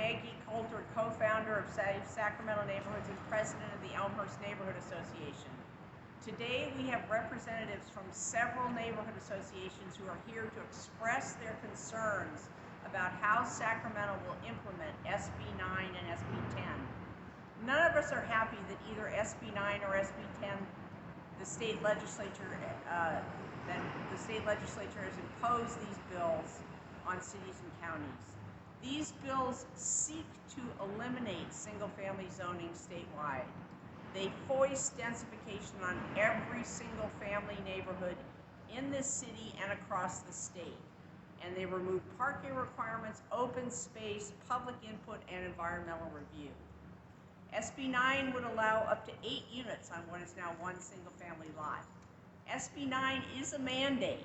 Maggie Coulter, co-founder of Sacramento Neighborhoods and president of the Elmhurst Neighborhood Association. Today we have representatives from several neighborhood associations who are here to express their concerns about how Sacramento will implement SB 9 and SB 10. None of us are happy that either SB 9 or SB 10 the state legislature has imposed these bills on cities and counties. These bills seek to eliminate single-family zoning statewide. They foist densification on every single-family neighborhood in this city and across the state. And they remove parking requirements, open space, public input, and environmental review. SB 9 would allow up to 8 units on what is now one single-family lot. SB 9 is a mandate,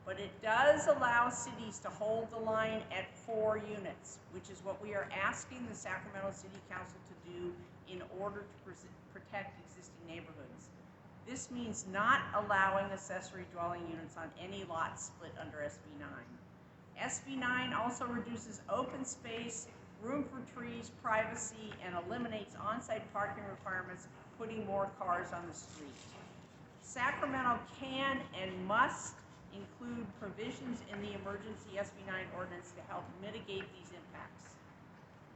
but it does allow cities to hold the line at 4 units, which is what we are asking the Sacramento City Council to do in order to protect existing neighborhoods. This means not allowing accessory dwelling units on any lot split under SB 9. SB 9 also reduces open space, room for trees, privacy, and eliminates on-site parking requirements, putting more cars on the street. Sacramento can and must include provisions in the emergency SB 9 ordinance to help mitigate these impacts.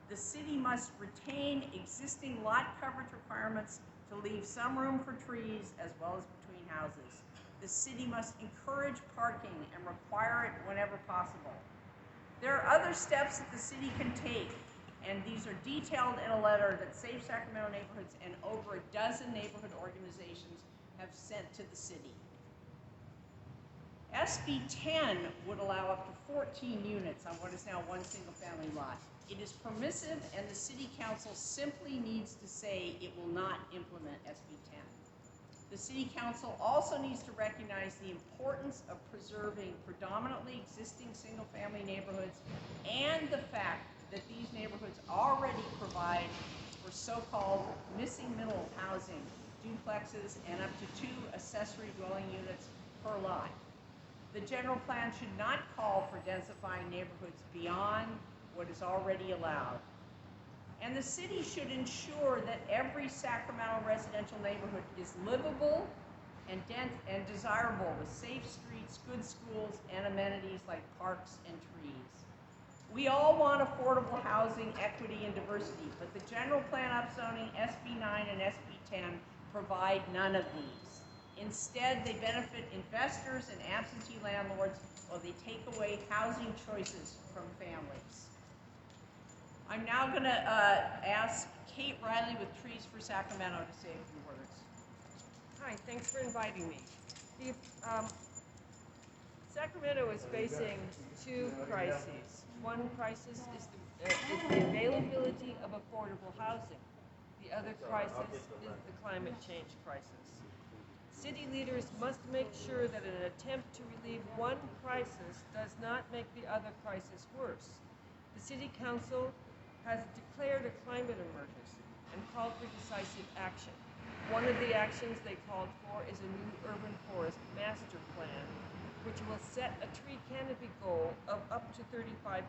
The city must retain existing lot coverage requirements to leave some room for trees as well as between houses. The city must encourage parking and require it whenever possible. There are other steps that the city can take, and these are detailed in a letter that Safe Sacramento Neighborhoods and over a dozen neighborhood organizations have sent to the city. SB 10 would allow up to 14 units on what is now one single-family lot. It is permissive, and the City Council simply needs to say it will not implement SB 10. The City Council also needs to recognize the importance of preserving predominantly existing single-family neighborhoods and the fact that these neighborhoods already provide for so-called missing middle housing, duplexes, and up to 2 accessory dwelling units per lot. The general plan should not call for densifying neighborhoods beyond what is already allowed. And the city should ensure that every Sacramento residential neighborhood is livable and desirable with safe streets, good schools, and amenities like parks and trees. We all want affordable housing, equity, and diversity, but the general plan upzoning, SB 9 and SB 10 provide none of these. Instead, they benefit investors and absentee landlords while they take away housing choices from families. I'm now going to ask Kate Riley with Trees for Sacramento to say a few words. Hi, thanks for inviting me. Sacramento is facing 2 crises. One crisis is the availability of affordable housing. The other crisis is the climate change crisis. City leaders must make sure that an attempt to relieve one crisis does not make the other crisis worse. The City Council has declared a climate emergency and called for decisive action. One of the actions they called for is a new urban forest master plan, which will set a tree canopy goal of up to 35%.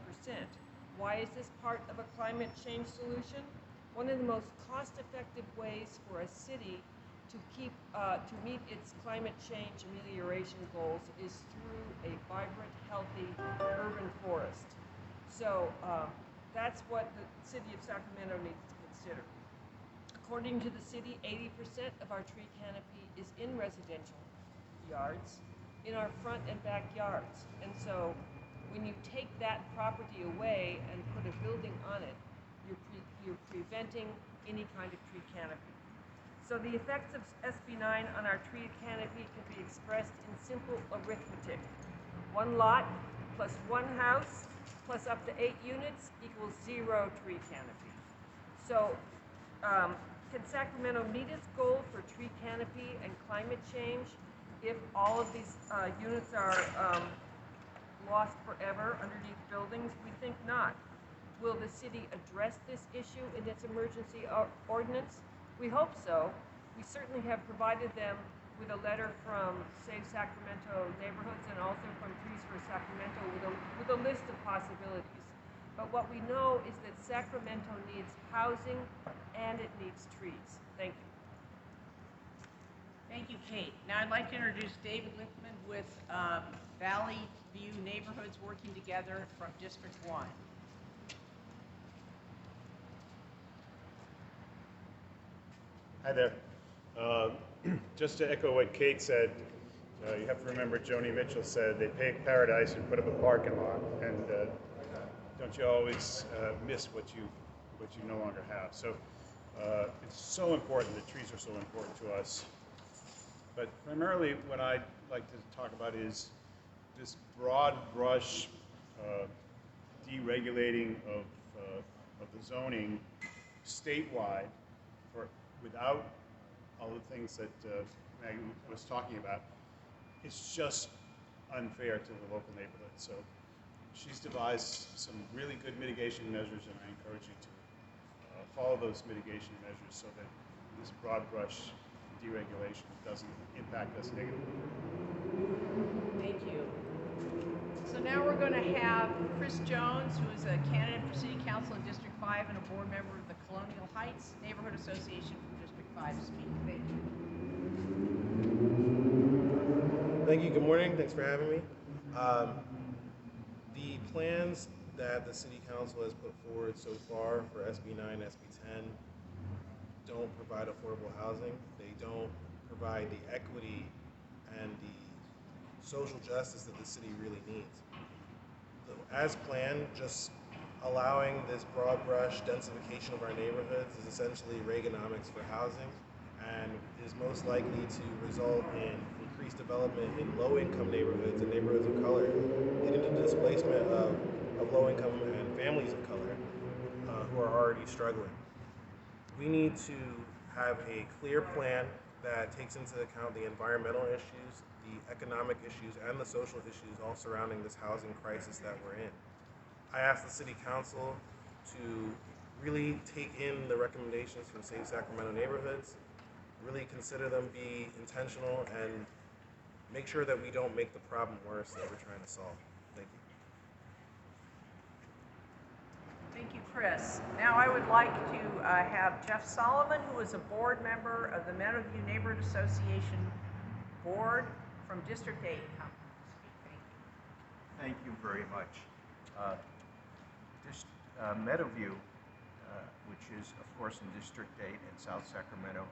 Why is this part of a climate change solution? One of the most cost-effective ways for a city to meet its climate change amelioration goals is through a vibrant, healthy urban forest. So that's what the city of Sacramento needs to consider. According to the city, 80% of our tree canopy is in residential yards, in our front and backyards. And so when you take that property away and put a building on it, you're preventing any kind of tree canopy. So the effects of SB 9 on our tree canopy can be expressed in simple arithmetic. 1 lot plus 1 house plus up to 8 units equals 0 tree canopy. So can Sacramento meet its goal for tree canopy and climate change if all of these units are lost forever underneath buildings? We think not. Will the city address this issue in its emergency ordinance? We hope so. We certainly have provided them with a letter from Save Sacramento Neighborhoods and also from Trees for Sacramento with a list of possibilities. But what we know is that Sacramento needs housing and it needs trees. Thank you. Thank you, Kate. Now I'd like to introduce David Lichtman with Valley View Neighborhoods Working Together from District 1. Hi there. Just to echo what Kate said, you have to remember Joni Mitchell said they paved paradise and put up a parking lot, and don't you always miss what you no longer have. So it's so important. The trees are so important to us. But primarily, what I'd like to talk about is this broad brush deregulating of the zoning statewide without all the things that Maggie was talking about. It's just unfair to the local neighborhood. So she's devised some really good mitigation measures, and I encourage you to follow those mitigation measures so that this broad brush deregulation doesn't impact us negatively. Thank you. So now we're going to have Chris Jones, who is a candidate for City Council in District 5 and a board member of the Colonial Heights Neighborhood Association from District 5 to speak. Thank you. Thank you. Good morning. Thanks for having me. The plans that the City Council has put forward so far for SB 9, SB 10 don't provide affordable housing. They don't provide the equity and the social justice that the city really needs. So as planned, just allowing this broad brush densification of our neighborhoods is essentially Reaganomics for housing, and is most likely to result in increased development in low-income neighborhoods and neighborhoods of color, leading to displacement of low-income and families of color who are already struggling. We need to have a clear plan that takes into account the environmental issues, the economic issues, and the social issues all surrounding this housing crisis that we're in. I asked the City Council to really take in the recommendations from Save Sacramento Neighborhoods, really consider them, be intentional, and make sure that we don't make the problem worse that we're trying to solve. Thank you. Thank you, Chris. Now I would like to have Jeff Solomon, who is a board member of the Meadowview Neighborhood Association Board from District 8, come speak. Thank you. Thank you very much. Meadowview, which is of course in District 8 in South Sacramento,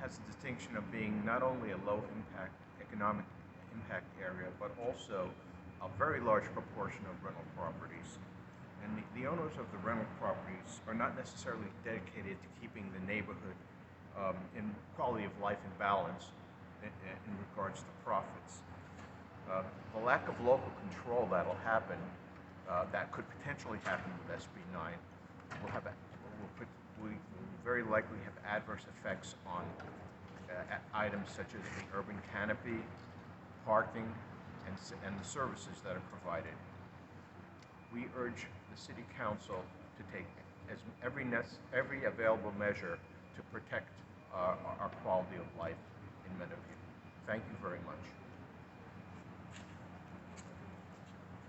has the distinction of being not only a low impact, economic impact area, but also a very large proportion of rental properties. And the owners of the rental properties are not necessarily dedicated to keeping the neighborhood in quality of life and balance in regards to profits. The lack of local control that'll happen, that could potentially happen with SB 9, will very likely have adverse effects on items such as the urban canopy, parking, and the services that are provided. We urge the City Council to take every available measure to protect our quality of life in Meadowview. Thank you very much.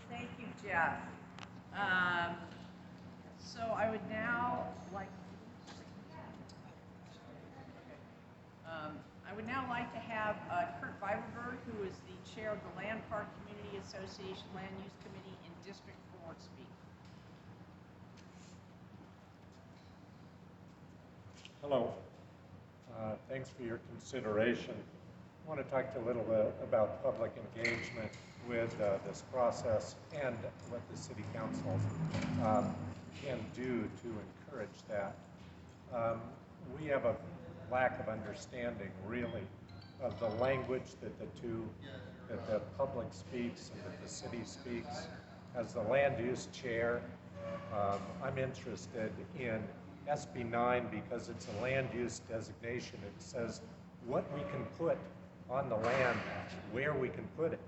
Thank you, Jeff. So I would now like to have Kurt Weiberberg, who is the chair of the Land Park Community Association Land Use Committee in District 4, speak. Hello. Thanks for your consideration. I want to talk a little bit about public engagement with this process and what the City Council can do to encourage that. We have a lack of understanding, really, of the language that the public speaks and that the city speaks. As the land use chair, I'm interested in SB 9 because it's a land use designation. It says what we can put on the land, where we can put it.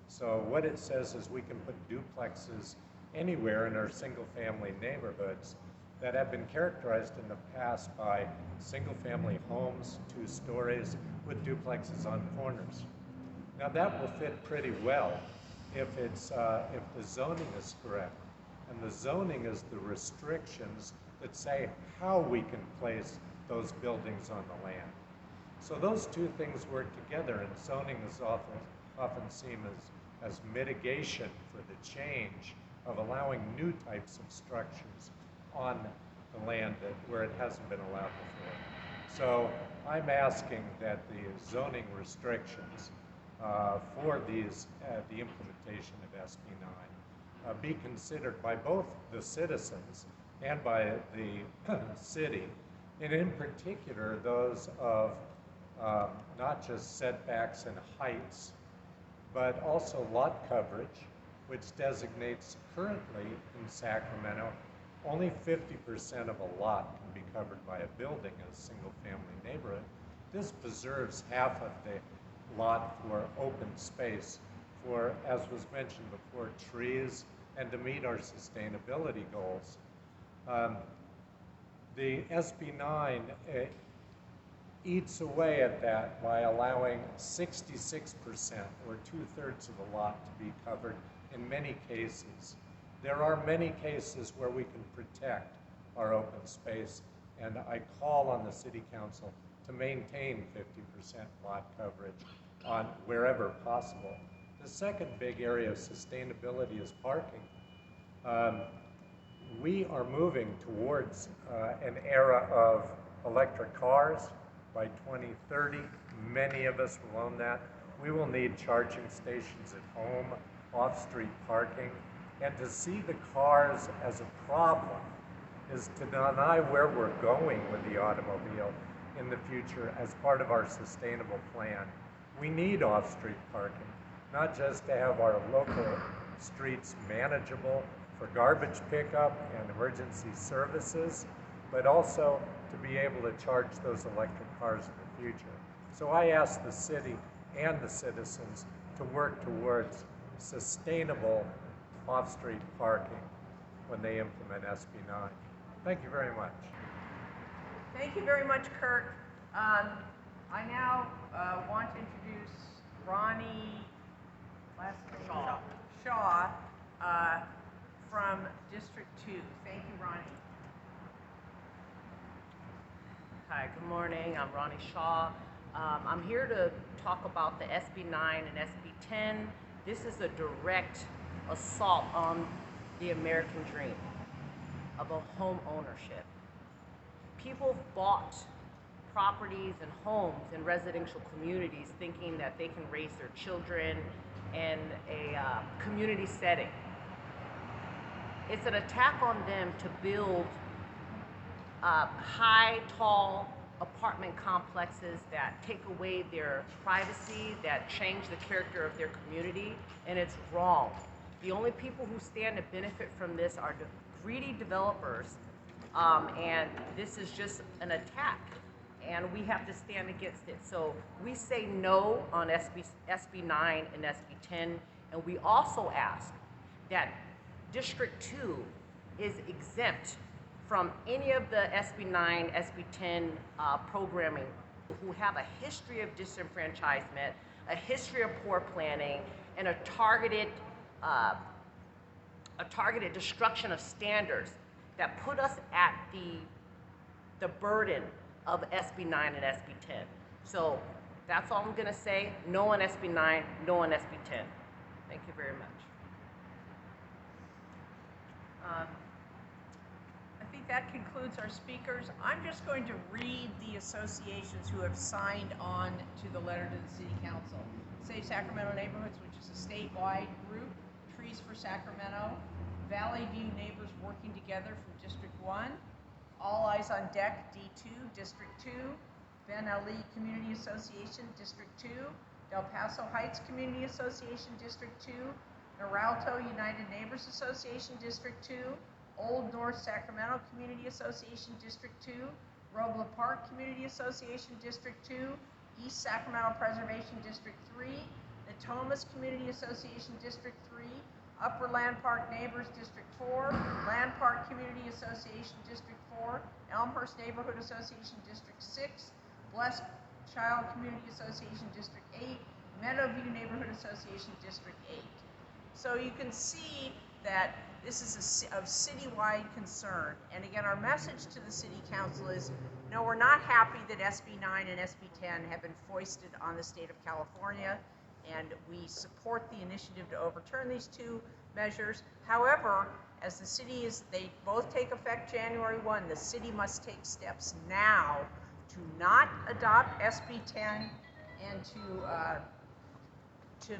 So what it says is we can put duplexes anywhere in our single-family neighborhoods that have been characterized in the past by single-family homes, 2 stories, with duplexes on corners. Now that will fit pretty well if the zoning is correct. And the zoning is the restrictions that say how we can place those buildings on the land. So those two things work together, and zoning is often seen as mitigation for the change of allowing new types of structures on the land where it hasn't been allowed before. So I'm asking that the zoning restrictions for these, the implementation of SB 9 be considered by both the citizens and by the city, and in particular those of not just setbacks and heights, but also lot coverage, which designates currently in Sacramento only 50% of a lot can be covered by a building in a single-family neighborhood. This preserves half of the lot for open space for, as was mentioned before, trees, and to meet our sustainability goals. The SB 9 eats away at that by allowing 66%, or 2/3 of the lot, to be covered in many cases. There are many cases where we can protect our open space, and I call on the City Council to maintain 50% lot coverage on wherever possible. The second big area of sustainability is parking. We are moving towards an era of electric cars. By 2030, many of us will own that. We will need charging stations at home, off-street parking, and to see the cars as a problem is to deny where we're going with the automobile in the future as part of our sustainable plan. We need off-street parking, not just to have our local streets manageable for garbage pickup and emergency services, but also to be able to charge those electric cars in the future. So I ask the city and the citizens to work towards sustainable off-street parking when they implement SB 9. Thank you very much. Thank you very much, Kirk. I now want to introduce Ronnie Shaw from District 2. Thank you, Ronnie. Hi, good morning. I'm Ronnie Shaw. I'm here to talk about the SB 9 and SB 10. This is a direct assault on the American dream of a home ownership. People bought properties and homes in residential communities thinking that they can raise their children in a community setting. It's an attack on them to build high, tall apartment complexes that take away their privacy, that change the character of their community, and it's wrong. The only people who stand to benefit from this are greedy developers, and this is just an attack, and we have to stand against it. So we say no on SB 9 and SB 10, and we also ask that District 2 is exempt from any of the SB 9, SB 10 programming who have a history of disenfranchisement, a history of poor planning, and a targeted destruction of standards that put us at the burden of SB 9 and SB 10. So that's all I'm gonna say. No on SB 9, no on SB 10. Thank you very much. I think that concludes our speakers. I'm just going to read the associations who have signed on to the letter to the City Council. Save Sacramento Neighborhoods, which is a statewide group, Trees for Sacramento, Valley View Neighbors Working Together from District 1, All Eyes on Deck D2, District 2, Ben Ali Community Association, District 2, Del Paso Heights Community Association, District 2, Noralto United Neighbors Association, District 2, Old North Sacramento Community Association, District 2, Robla Park Community Association, District 2, East Sacramento Preservation, District 3, Natomas Community Association, District 3, Upper Land Park Neighbors, District 4, Land Park Community Association, District 4, Elmhurst Neighborhood Association, District 6, Blessed Child Community Association, District 8, Meadowview Neighborhood Association, District 8. So you can see that this is of citywide concern. And again, our message to the City Council is, no, we're not happy that SB 9 and SB 10 have been foisted on the state of California, and we support the initiative to overturn these two measures. However, as the city they both take effect January 1, the city must take steps now to not adopt SB 10 and to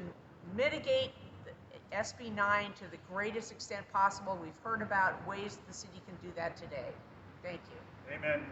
mitigate SB 9 to the greatest extent possible. We've heard about ways the city can do that today. Thank you. Amen.